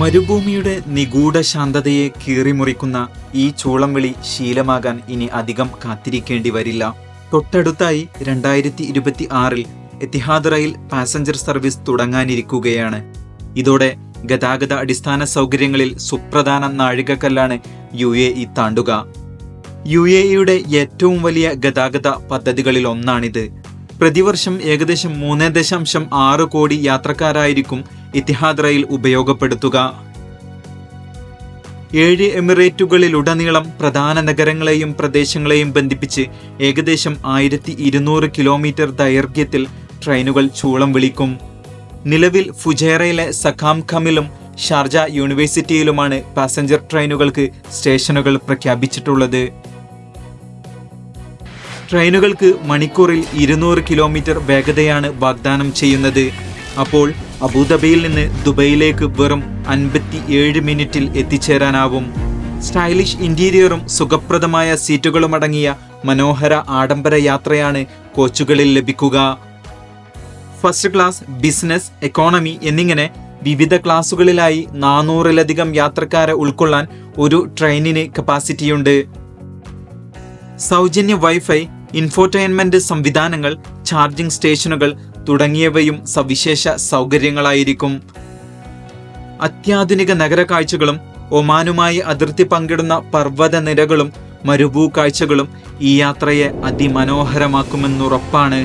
മരുഭൂമിയുടെ നിഗൂഢ ശാന്തതയെ കീറിമുറിക്കുന്ന ഈ ചൂളംവിളി ശീലമാകാൻ ഇനി അധികം കാത്തിരിക്കേണ്ടി വരില്ല. തൊട്ടടുത്തായി 2026 എത്തിഹാദ് റെയിൽ പാസഞ്ചർ സർവീസ് തുടങ്ങാനിരിക്കുകയാണ്. ഇതോടെ ഗതാഗത അടിസ്ഥാന സൗകര്യങ്ങളിൽ സുപ്രധാന നാഴികക്കല്ലാണ് UAE താണ്ടുക. UAEയുടെ ഏറ്റവും വലിയ ഗതാഗത പദ്ധതികളിൽ ഒന്നാണിത്. പ്രതിവർഷം ഏകദേശം 3.6 കോടി യാത്രക്കാരായിരിക്കും ഇത്തിഹാദ് റെയിൽ ഉപയോഗപ്പെടുത്തുക. 7 എമിറേറ്റുകളിലുടനീളം പ്രധാന നഗരങ്ങളെയും പ്രദേശങ്ങളെയും ബന്ധിപ്പിച്ച് ഏകദേശം 1200 കിലോമീറ്റർ ദൈർഘ്യത്തിൽ ട്രെയിനുകൾ ചൂളം വിളിക്കും. നിലവിൽ ഫുജൈറയിലെ സഖാംഖമിലും ഷാർജ യൂണിവേഴ്സിറ്റിയിലുമാണ് പാസഞ്ചർ ട്രെയിനുകൾക്ക് സ്റ്റേഷനുകൾ പ്രഖ്യാപിച്ചിട്ടുള്ളത്. ട്രെയിനുകൾക്ക് മണിക്കൂറിൽ 200 കിലോമീറ്റർ വേഗതയാണ് വാഗ്ദാനം ചെയ്യുന്നത്. അപ്പോൾ അബുദാബിയിൽ നിന്ന് ദുബൈയിലേക്ക് വെറും 57 മിനിറ്റിൽ എത്തിച്ചേരാനാവും. സ്റ്റൈലിഷ് ഇന്റീരിയറും സുഖപ്രദമായ സീറ്റുകളും അടങ്ങിയ മനോഹര ആഡംബര യാത്രയാണ് കോച്ചുകളിൽ ലഭിക്കുക. ഫസ്റ്റ് ക്ലാസ്, ബിസിനസ്, എക്കോണമി എന്നിങ്ങനെ വിവിധ ക്ലാസുകളിലായി 400-ലധികം യാത്രക്കാരെ ഉൾക്കൊള്ളാൻ ഒരു ട്രെയിനിന് കപ്പാസിറ്റിയുണ്ട്. സൗജന്യ വൈഫൈ, ഇൻഫോർടൈൻമെന്റ് സംവിധാനങ്ങൾ, ചാർജിംഗ് സ്റ്റേഷനുകൾ തുടങ്ങിയവയും സവിശേഷ സൗകര്യങ്ങളായിരിക്കും. അത്യാധുനിക നഗര കാഴ്ചകളും ഒമാനുമായി അതിർത്തി പങ്കിടുന്ന പർവ്വത നിരകളും മരുഭൂ കാഴ്ചകളും ഈ യാത്രയെ അതിമനോഹരമാക്കുമെന്നുറപ്പാണ്.